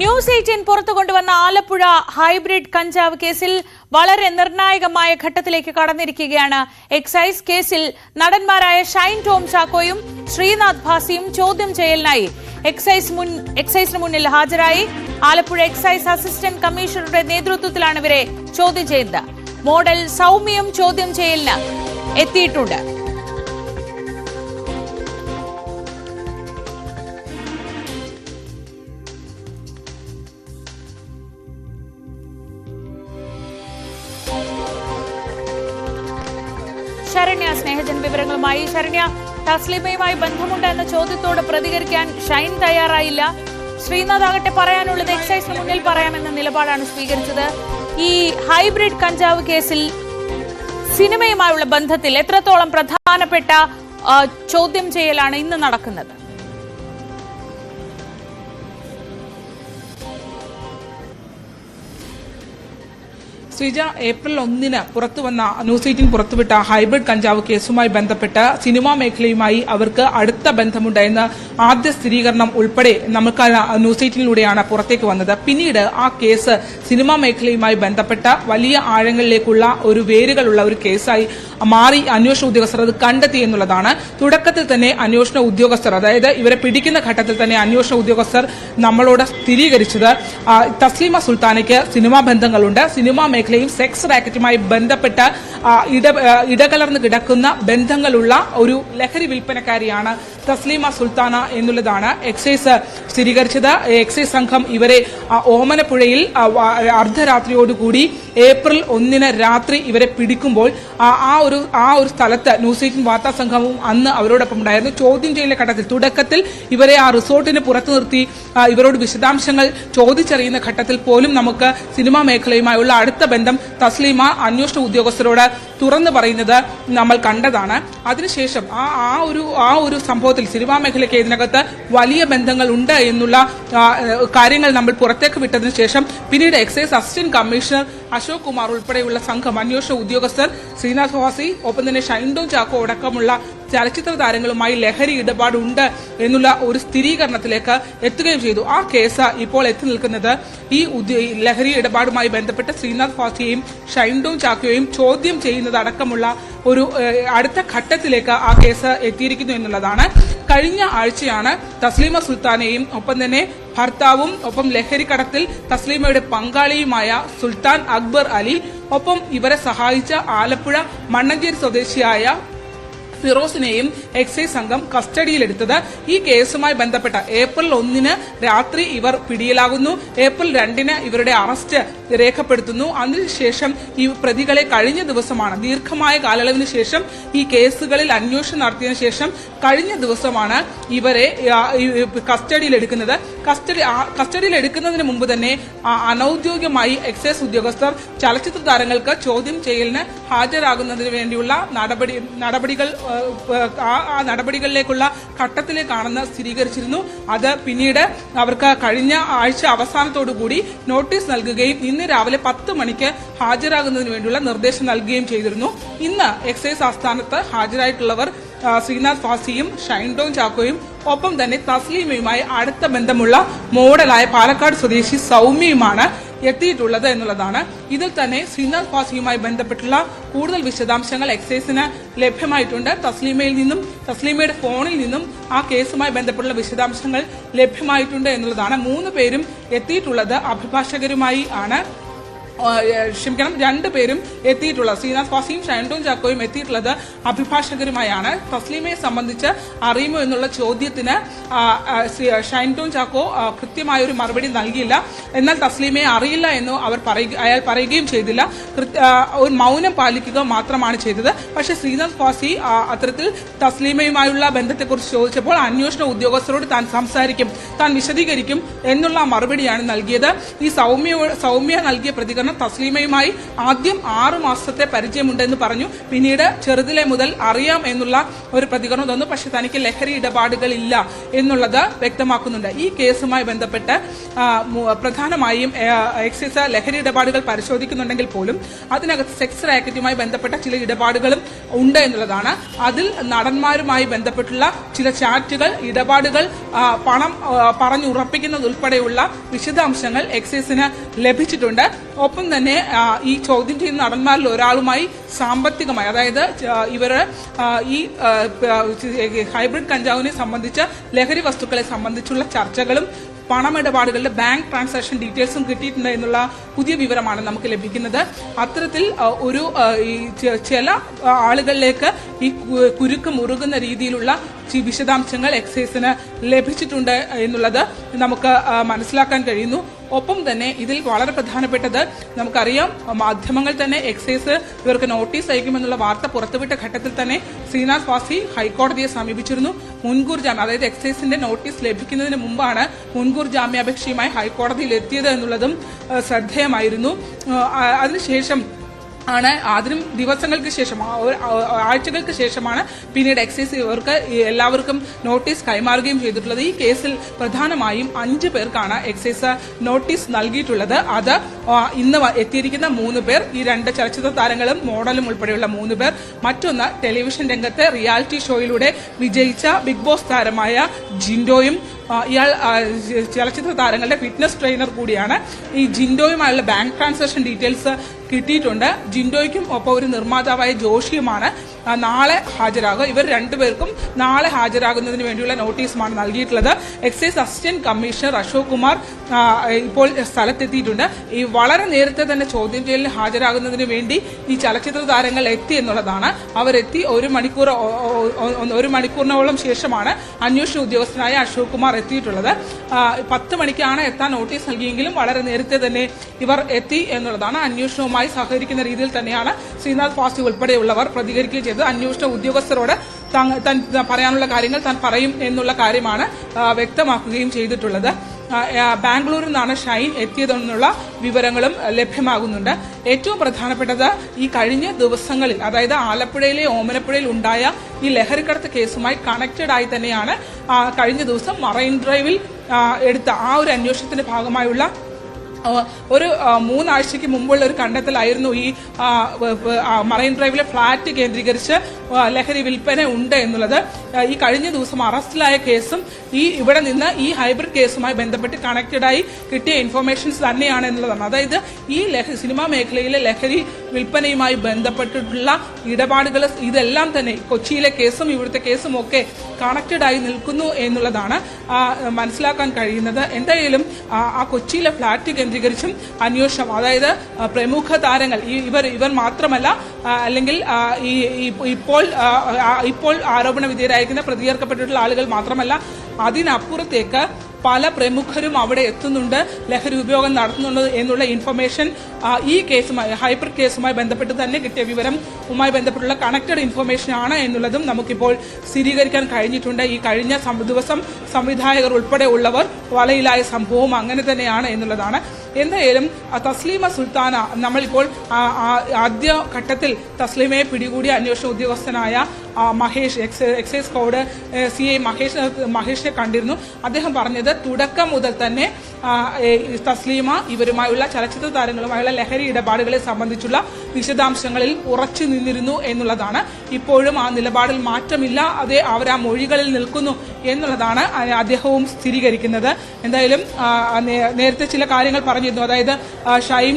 News 18 പുറത്തു കൊണ്ടുവന്ന Alappuzha hybrid കഞ്ചാവ് കേസിൽ വളരെ നിർണായകമായ ഘട്ടത്തിലേക്ക് കടന്നിരിക്കുകയാണ്. എക്സൈസ് കേസിൽ നടന്മാരായ ഷൈൻ ടോം ചാക്കോയും ശ്രീനാഥ് ഭാസിയും ചോദ്യം ചെയ്യലിനായി എക്സൈസിന് മുന്നിൽ ഹാജരായി. ആലപ്പുഴ എക്സൈസ് അസിസ്റ്റന്റ് കമ്മീഷണറുടെ നേതൃത്വത്തിലാണ് ഇവരെ ചോദ്യം ചെയ്യുന്നത്. മോഡൽ സൗമ്യയും ചോദ്യം ചെയ്യലിന് എത്തിയിട്ടുണ്ട്. ശരണ്യ സ്നേഹജൻ വിവരങ്ങളുമായി. ശരണ്യ, തസ്ലീമയുമായി ബന്ധമുണ്ട് എന്ന ചോദ്യത്തോട് പ്രതികരിക്കാൻ ഷൈൻ തയ്യാറായില്ല. ശ്രീനാഥ് ആകട്ടെ പറയാനുള്ളത് എക്സൈസിന് മുന്നിൽ പറയാമെന്ന നിലപാടാണ് സ്വീകരിച്ചത്. ഈ ഹൈബ്രിഡ് കഞ്ചാവ് കേസിൽ സിനിമയുമായുള്ള ബന്ധത്തിൽ എത്രത്തോളം പ്രധാനപ്പെട്ട ചോദ്യം ചെയ്യലാണ് ഇന്ന് നടക്കുന്നത്? ശ്രീജ, ഏപ്രിൽ 1 പുറത്തുവന്ന ന്യൂസ് 18 പുറത്തുവിട്ട ഹൈബ്രിഡ് കഞ്ചാവ് കേസുമായി ബന്ധപ്പെട്ട് സിനിമാ മേഖലയുമായി അവർക്ക് അടുത്ത ബന്ധമുണ്ടെന്ന് ആദ്യ സ്ഥിരീകരണം ഉൾപ്പെടെ നമുക്ക് ന്യൂസ് 18ലൂടെയാണ് പുറത്തേക്ക് വന്നത്. പിന്നീട് ആ കേസ് സിനിമാ മേഖലയുമായി ബന്ധപ്പെട്ട വലിയ ആഴങ്ങളിലേക്കുള്ള ഒരു വേരുകളുള്ള ഒരു കേസായി മാറി അന്വേഷണ ഉദ്യോഗസ്ഥർ അത് കണ്ടെത്തി എന്നുള്ളതാണ്. തുടക്കത്തിൽ തന്നെ അന്വേഷണ ഉദ്യോഗസ്ഥർ, അതായത് ഇവരെ പിടിക്കുന്ന ഘട്ടത്തിൽ തന്നെ അന്വേഷണ ഉദ്യോഗസ്ഥർ നമ്മളോട് സ്ഥിരീകരിച്ചത് തസ്ലീമ സുൽത്താനയ്ക്ക് സിനിമാ ബന്ധങ്ങളുണ്ട്. സിനിമാ മേഖലയും സെക്സ് റാക്കറ്റുമായി ബന്ധപ്പെട്ട് ഇടകലർന്ന് കിടക്കുന്ന ബന്ധങ്ങളുള്ള ഒരു ലഹരി വിൽപ്പനക്കാരിയാണ് തസ്ലീമ സുൽത്താന എന്നുള്ളതാണ് എക്സൈസ് സ്ഥിരീകരിച്ചത്. എക്സൈസ് സംഘം ഇവരെ ഓമനപ്പുഴയിൽ അർദ്ധരാത്രിയോടുകൂടി ഏപ്രിൽ 1 രാത്രി ഇവരെ പിടിക്കുമ്പോൾ ആ ഒരു സ്ഥലത്ത് ന്യൂസ് 18 വാർത്താ സംഘവും അന്ന് അവരോടൊപ്പം ഉണ്ടായിരുന്നു. ചോദ്യം ചെയ്യലിന്റെ ഘട്ടത്തിൽ തുടക്കത്തിൽ ഇവരെ ആ റിസോർട്ടിന് പുറത്തു നിർത്തി ഇവരോട് വിശദാംശങ്ങൾ ചോദിച്ചറിയുന്ന ഘട്ടത്തിൽ പോലും നമുക്ക് സിനിമാ മേഖലയുമായുള്ള അടുത്ത ബന്ധം തസ്ലീമ അന്വേഷണ ഉദ്യോഗസ്ഥരോട് തുറന്നു പറയുന്നത് നമ്മൾ കണ്ടതാണ്. അതിനുശേഷം ആ ഒരു സംഭവത്തിൽ സിനിമാ മേഖലയ്ക്ക് ഇതിനകത്ത് വലിയ ബന്ധങ്ങൾ ഉണ്ട് എന്നുള്ള കാര്യങ്ങൾ നമ്മൾ പുറത്തേക്ക് വിട്ടതിനു ശേഷം പിന്നീട് excise assistant commissioner Ashok Kumar ഉൾപ്പെടെയുള്ള സംഘം അന്വേഷണ ഉദ്യോഗസ്ഥർ ശ്രീനാഥ് ഭാസി ഒപ്പം തന്നെ ഷൈൻ ടോം ചാക്കോ അടക്കമുള്ള ചലച്ചിത്ര താരങ്ങളുമായി ലഹരി ഇടപാടുണ്ട് എന്നുള്ള ഒരു സ്ഥിരീകരണത്തിലേക്ക് എത്തുകയും ചെയ്തു. ആ കേസ് ഇപ്പോൾ എത്തി നിൽക്കുന്നത് ഈ ലഹരി ഇടപാടുമായി ബന്ധപ്പെട്ട് ശ്രീനാഥ് ഭാസിയെയും ഷൈൻ ടോം ചാക്കോയെയും ചോദ്യം ചെയ്യുന്നത് അടക്കമുള്ള ഒരു അടുത്ത ഘട്ടത്തിലേക്ക് ആ കേസ് എത്തിയിരിക്കുന്നു എന്നുള്ളതാണ്. കഴിഞ്ഞ ആഴ്ചയാണ് തസ്ലീമ സുൽത്താനെയും ഒപ്പം തന്നെ ഭർത്താവും ഒപ്പം ലഹരി കടത്തിൽ തസ്ലീമയുടെ പങ്കാളിയുമായ സുൽത്താൻ അക്ബർ അലി ഒപ്പം ഇവരെ സഹായിച്ച ആലപ്പുഴ മണ്ണഞ്ചേരി സ്വദേശിയായ ഫിറോസിനെയും എക്സൈസ് സംഘം കസ്റ്റഡിയിലെടുത്തത്. ഈ കേസുമായി ബന്ധപ്പെട്ട ഏപ്രിൽ 1 രാത്രി ഇവർ പിടിയിലാകുന്നു. ഏപ്രിൽ 2 ഇവരുടെ അറസ്റ്റ് രേഖപ്പെടുത്തുന്നു. അതിനുശേഷം ഈ പ്രതികളെ കഴിഞ്ഞ ദിവസമാണ്, ദീർഘമായ കാലയളവിന് ശേഷം ഈ കേസുകളിൽ അന്വേഷണം നടത്തിയതിനു ശേഷം കഴിഞ്ഞ ദിവസമാണ് ഇവരെ കസ്റ്റഡിയിലെടുക്കുന്നത്. കസ്റ്റഡിയിലെടുക്കുന്നതിന് മുമ്പ് തന്നെ അനൌദ്യോഗികമായി എക്സൈസ് ഉദ്യോഗസ്ഥർ ചലച്ചിത്ര താരങ്ങൾക്ക് ചോദ്യം ചെയ്യലിന് ഹാജരാകുന്നതിന് വേണ്ടിയുള്ള നടപടികളിലേക്കുള്ള ഘട്ടത്തിലേക്കാണെന്ന് സ്ഥിരീകരിച്ചിരുന്നു. അത് പിന്നീട് അവർക്ക് കഴിഞ്ഞ ആഴ്ച അവസാനത്തോടുകൂടി നോട്ടീസ് നൽകുകയും ഇന്ന് രാവിലെ 10 മണിക്ക് ഹാജരാകുന്നതിന് വേണ്ടിയുള്ള നിർദ്ദേശം നൽകുകയും ചെയ്തിരുന്നു. ഇന്ന് എക്സൈസ് ആസ്ഥാനത്ത് ഹാജരായിട്ടുള്ളവർ ശ്രീനാഥ് ഭാസിയും ഷൈൻ ടോം ചാക്കോയും ഒപ്പം തന്നെ തസ്ലീമയുമായി അടുത്ത ബന്ധമുള്ള മോഡലായ പാലക്കാട് സ്വദേശി സൗമ്യയുമാണ് എത്തിയിട്ടുള്ളത് എന്നുള്ളതാണ്. ഇതിൽ തന്നെ ശ്രീനാഥ് ഭാസിയുമായി ബന്ധപ്പെട്ടുള്ള കൂടുതൽ വിശദാംശങ്ങൾ എക്സൈസിന് ലഭ്യമായിട്ടുണ്ട്. തസ്ലീമയുടെ ഫോണിൽ നിന്നും ആ കേസുമായി ബന്ധപ്പെട്ടുള്ള വിശദാംശങ്ങൾ ലഭ്യമായിട്ടുണ്ട് എന്നുള്ളതാണ്. 3 പേരും എത്തിയിട്ടുള്ളത് അഭിഭാഷകരുമായി ആണ്. 2 പേരും എത്തിയിട്ടുള്ളത്, ശ്രീനാഥ് ഭാസിയും ഷൈൻ ടോം ചാക്കോയും എത്തിയിട്ടുള്ളത് അഭിഭാഷകരുമായാണ്. തസ്ലീമയെ സംബന്ധിച്ച് അറിയുമോ എന്നുള്ള ചോദ്യത്തിന് ഷൈൻ ടോം ചാക്കോ കൃത്യമായൊരു മറുപടി നൽകിയില്ല. എന്നാൽ തസ്ലീമയെ അറിയില്ല എന്ന് അയാൾ പറയുകയും ചെയ്തില്ല. ഒരു മൗനം പാലിക്കുക മാത്രമാണ് ചെയ്തത്. പക്ഷേ ശ്രീനാഥ് ഭാസി അത്തരത്തിൽ തസ്ലീമയുമായുള്ള ബന്ധത്തെക്കുറിച്ച് ചോദിച്ചപ്പോൾ അന്വേഷണ ഉദ്യോഗസ്ഥരോട് താൻ സംസാരിക്കും, താൻ വിശദീകരിക്കും എന്നുള്ള മറുപടിയാണ് നൽകിയത്. ഈ സൗമ്യ നൽകിയ പ്രതികരണം പ്രതികരണം. തസ്ലീമയുമായി ആദ്യം 6 മാസത്തെ പരിചയമുണ്ടെന്ന് പറഞ്ഞു, പിന്നീട് ചെറുതിലെ മുതൽ അറിയാം എന്നുള്ള ഒരു പ്രതികരണം തന്നു. പക്ഷെ തനിക്ക് ലഹരി ഇടപാടുകളില്ല എന്നുള്ളത് വ്യക്തമാക്കുന്നുണ്ട്. ഈ കേസുമായി ബന്ധപ്പെട്ട് പ്രധാനമായും എക്സൈസ് ലഹരി ഇടപാടുകൾ പരിശോധിക്കുന്നുണ്ടെങ്കിൽ പോലും അതിനകത്ത് സെക്സ് റാക്കറ്റുമായി ബന്ധപ്പെട്ട ചില ഇടപാടുകളും ഉണ്ട് എന്നുള്ളതാണ്. അതിൽ നടന്മാരുമായി ബന്ധപ്പെട്ടുള്ള ചില ചാറ്റുകൾ, ഇടപാടുകൾ, പണം പറഞ്ഞുറപ്പിക്കുന്നതുൾപ്പെടെയുള്ള വിശദാംശങ്ങൾ എക്സൈസിന് ലഭിച്ചിട്ടുണ്ട്. ഒപ്പം തന്നെ ഈ ചോദ്യം ചെയ്യുന്ന നടന്മാരിൽ ഒരാളുമായി സാമ്പത്തികമായി, അതായത് ഇവർ ഈ ഹൈബ്രിഡ് കഞ്ചാവിനെ സംബന്ധിച്ച ലഹരി വസ്തുക്കളെ സംബന്ധിച്ചുള്ള ചർച്ചകളും പണമിടപാടുകളുടെ ബാങ്ക് ട്രാൻസാക്ഷൻ ഡീറ്റെയിൽസും കിട്ടിയിട്ടുണ്ട് എന്നുള്ള പുതിയ വിവരമാണ് നമുക്ക് ലഭിക്കുന്നത്. അത്തരത്തിൽ ഒരു ചില ആളുകളിലേക്ക് ഈ കുരുക്ക് മുറുകുന്ന രീതിയിലുള്ള വിശദാംശങ്ങൾ എക്സൈസിന് ലഭിച്ചിട്ടുണ്ട് എന്നുള്ളത് നമുക്ക് മനസ്സിലാക്കാൻ കഴിയുന്നു. ഒപ്പം തന്നെ ഇതിൽ വളരെ പ്രധാനപ്പെട്ടത് നമുക്കറിയാം, മാധ്യമങ്ങൾ തന്നെ എക്സൈസ് ഇവർക്ക് നോട്ടീസ് അയക്കുമെന്നുള്ള വാർത്ത പുറത്തുവിട്ട ഘട്ടത്തിൽ തന്നെ ശ്രീനാഥ് ഭാസി ഹൈക്കോടതിയെ സമീപിച്ചിരുന്നു. മുൻകൂർ ജാമ്യം, അതായത് എക്സൈസിന്റെ നോട്ടീസ് ലഭിക്കുന്നതിന് മുമ്പാണ് മുൻകൂർ ജാമ്യാപേക്ഷയുമായി ഹൈക്കോടതിയിൽ എത്തിയത് എന്നുള്ളതും ശ്രദ്ധേയമായിരുന്നു. അതിനുശേഷം ആണ്, അതിനും ദിവസങ്ങൾക്ക് ശേഷം, ആഴ്ചകൾക്ക് ശേഷമാണ് പിന്നീട് എക്സൈസ് ഇവർക്ക് എല്ലാവർക്കും നോട്ടീസ് കൈമാറുകയും ചെയ്തിട്ടുള്ളത്. ഈ കേസിൽ പ്രധാനമായും 5 പേർക്കാണ് എക്സൈസ് നോട്ടീസ് നൽകിയിട്ടുള്ളത്. അത് ഇന്ന് എത്തിയിരിക്കുന്ന 3 പേർ, ഈ 2 ചലച്ചിത്ര താരങ്ങളും മോഡലും ഉൾപ്പെടെയുള്ള 3 പേർ. മറ്റൊന്ന് ടെലിവിഷൻ രംഗത്തെ റിയാലിറ്റി ഷോയിലൂടെ വിജയിച്ച ബിഗ് ബോസ് താരമായ ജിൻഡോയും, ഇയാൾ ചലച്ചിത്ര താരങ്ങളുടെ ഫിറ്റ്നസ് ട്രെയിനർ കൂടിയാണ്. ഈ ജിൻഡോയുമായുള്ള ബാങ്ക് ട്രാൻസാക്ഷൻ ഡീറ്റെയിൽസ് കിട്ടിയിട്ടുണ്ട്. ജിൻഡോയ്ക്കും ഒപ്പം ഒരു നിർമ്മാതാവായ ജോഷിയുമാണ് നാളെ ഹാജരാകുക. ഇവർ 2 പേർക്കും നാളെ ഹാജരാകുന്നതിന് വേണ്ടിയുള്ള നോട്ടീസുമാണ് നൽകിയിട്ടുള്ളത്. Excise assistant commissioner Ashok Kumar ഇപ്പോൾ സ്ഥലത്തെത്തിയിട്ടുണ്ട്. ഈ വളരെ നേരത്തെ തന്നെ ചോദ്യം ചെയ്യലിന് ഹാജരാകുന്നതിന് വേണ്ടി ഈ ചലച്ചിത്ര താരങ്ങൾ എത്തി എന്നുള്ളതാണ്. അവരെത്തി 1 മണിക്കൂറിനോളം ശേഷമാണ് അന്വേഷണ ഉദ്യോഗസ്ഥനായ അശോക് കുമാർ എത്തിയിട്ടുള്ളത്. 10 മണിക്കാണ് എത്താൻ നോട്ടീസ് നൽകിയെങ്കിലും വളരെ നേരത്തെ തന്നെ ഇവർ എത്തി എന്നുള്ളതാണ്. അന്വേഷണവുമായി സഹകരിക്കുന്ന രീതിയിൽ തന്നെയാണ് ശ്രീനാഥ് ഭാസി ഉൾപ്പെടെയുള്ളവർ പ്രതികരിക്കുകയും ചെയ്തത്. അന്വേഷണ ഉദ്യോഗസ്ഥരോട് താൻ പറയാനുള്ള കാര്യങ്ങൾ താൻ പറയും എന്നുള്ള കാര്യമാണ് വ്യക്തമാക്കുകയും ചെയ്തിട്ടുള്ളത്. ബാംഗ്ലൂരിൽ നിന്നാണ് ഷൈൻ എത്തിയതെന്നുള്ള വിവരങ്ങളും ലഭ്യമാകുന്നുണ്ട്. ഏറ്റവും പ്രധാനപ്പെട്ടത് ഈ കഴിഞ്ഞ ദിവസങ്ങളിൽ, അതായത് ആലപ്പുഴയിലെ ഓമനപ്പുഴയിൽ ഉണ്ടായ ഈ ലഹരിക്കടത്ത് കേസുമായി കണക്റ്റഡ് ആയി തന്നെയാണ് കഴിഞ്ഞ ദിവസം മറൈൻ ഡ്രൈവിൽ എടുത്ത ആ ഒരു അന്വേഷണത്തിന്റെ ഭാഗമായുള്ള ഒരു 3 ആഴ്ചയ്ക്ക് മുമ്പുള്ള ഒരു കണ്ടെത്തലായിരുന്നു ഈ മറൈൻ ഡ്രൈവിലെ ഫ്ളാറ്റ് കേന്ദ്രീകരിച്ച് ലഹരി വിൽപ്പന ഉണ്ട് എന്നുള്ളത്. ഈ കഴിഞ്ഞ ദിവസം അറസ്റ്റിലായ കേസും ഇവിടെ നിന്ന് ഈ ഹൈബ്രിഡ് കേസുമായി ബന്ധപ്പെട്ട് കണക്റ്റഡായി കിട്ടിയ ഇൻഫർമേഷൻസ് തന്നെയാണ് എന്നുള്ളതാണ്. അതായത് ഈ സിനിമാ മേഖലയിലെ ലഹരി വിൽപ്പനയുമായി ബന്ധപ്പെട്ടിട്ടുള്ള ഇടപാടുകൾ ഇതെല്ലാം തന്നെ കൊച്ചിയിലെ കേസും ഇവിടുത്തെ കേസും ഒക്കെ കണക്റ്റഡായി നിൽക്കുന്നു എന്നുള്ളതാണ് മനസ്സിലാക്കാൻ കഴിയുന്നത്. എന്തായാലും ആ കൊച്ചിയിലെ ഫ്ളാറ്റ് കേന്ദ്രീകരിച്ചും അന്വേഷണം, അതായത് പ്രമുഖ താരങ്ങൾ ഇവർ മാത്രമല്ല, അല്ലെങ്കിൽ ഇപ്പോൾ ആരോപണ വിധേയരായിരിക്കുന്ന പ്രതികർക്കപ്പെട്ടിട്ടുള്ള ആളുകൾ മാത്രമല്ല, അതിനപ്പുറത്തേക്ക് പല പ്രമുഖരും അവിടെ എത്തുന്നുണ്ട്, ലഹരി ഉപയോഗം നടത്തുന്നുണ്ട് എന്നുള്ള ഇൻഫർമേഷൻ ഈ കേസുമായി, ഹൈബ്രിഡ് കേസുമായി ബന്ധപ്പെട്ട് തന്നെ കിട്ടിയ വിവരവുമായി ബന്ധപ്പെട്ടുള്ള കണക്റ്റഡ് ഇൻഫർമേഷൻ ആണ് എന്നുള്ളതും നമുക്കിപ്പോൾ സ്ഥിരീകരിക്കാൻ കഴിഞ്ഞിട്ടുണ്ട്. ഈ കഴിഞ്ഞ ദിവസം സംവിധായകർ ഉൾപ്പെടെ ഉള്ളവർ വലയിലായ സംഭവം അങ്ങനെ തന്നെയാണ് എന്നുള്ളതാണ്. എന്തായാലും തസ്ലീമ സുൽത്താന, നമ്മളിപ്പോൾ ആദ്യ ഘട്ടത്തിൽ തസ്ലീമയെ പിടികൂടിയ അന്വേഷണ ഉദ്യോഗസ്ഥനായ മഹേഷ്, എക്സൈസ് കോഡ് CI മഹേഷിനെ കണ്ടിരുന്നു. അദ്ദേഹം പറഞ്ഞത് തുടക്കം മുതൽ തന്നെ തസ്ലീമ ഇവരുമായുള്ള ചലച്ചിത്ര താരങ്ങളുമായുള്ള ലഹരി ഇടപാടുകളെ സംബന്ധിച്ചുള്ള വിശദാംശങ്ങളിൽ ഉറച്ചു നിന്നിരുന്നു എന്നുള്ളതാണ്. ഇപ്പോഴും ആ നിലപാടിൽ മാറ്റമില്ല, അതേ അവർ ആ മൊഴികളിൽ നിൽക്കുന്നു എന്നുള്ളതാണ് അദ്ദേഹവും സ്ഥിരീകരിക്കുന്നത്. എന്തായാലും നേരത്തെ ചില കാര്യങ്ങൾ പറഞ്ഞിരുന്നു, അതായത് ഷൈൻ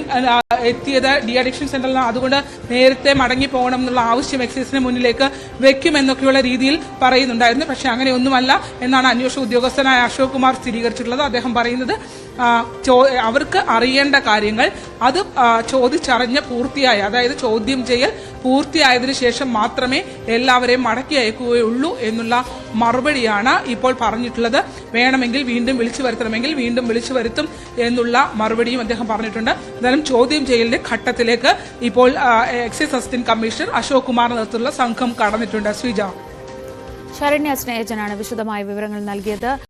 എത്തിയത് ഡി അഡിക്ഷൻ സെന്ററിലാണ്, അതുകൊണ്ട് നേരത്തെ മടങ്ങി പോകണം എന്നുള്ള ആവശ്യം എക്സൈസിന് മുന്നിലേക്ക് വെക്കുമെന്നൊക്കെയുള്ള രീതിയിൽ പറയുന്നുണ്ടായിരുന്നു. പക്ഷെ അങ്ങനെയൊന്നുമല്ല എന്നാണ് അന്വേഷണ ഉദ്യോഗസ്ഥനായ അശോക് കുമാർ സ്ഥിരീകരിച്ചിട്ടുള്ളത്. അദ്ദേഹം പറയുന്നത് അവർക്ക് അറിയേണ്ട കാര്യങ്ങൾ അത് ചോദിച്ചറിഞ്ഞ് പൂർത്തിയായ, അതായത് ചോദ്യം ചെയ്യൽ പൂർത്തിയായതിനു ശേഷം മാത്രമേ എല്ലാവരെയും മടക്കി അയക്കുകയുള്ളൂ എന്നുള്ള മറുപടിയാണ് ഇപ്പോൾ പറഞ്ഞിട്ടുള്ളത്. വേണമെങ്കിൽ വീണ്ടും വിളിച്ചു വരുത്തണമെങ്കിൽ വീണ്ടും വിളിച്ചു വരുത്തും എന്നുള്ള മറുപടിയും അദ്ദേഹം പറഞ്ഞിട്ടുണ്ട്. എന്തായാലും ചോദ്യം ചെയ്യലിന്റെ ഘട്ടത്തിലേക്ക് ഇപ്പോൾ എക്സൈസ് അസിസ്റ്റന്റ് കമ്മീഷണർ അശോക് കുമാറിന്റെ നേതൃത്വത്തിലുള്ള സംഘം കടന്നിട്ടുണ്ട്. ശ്രീജ, ശരണ്യ സ്നേഹജനാണ് വിശദമായ വിവരങ്ങൾ നൽകിയത്.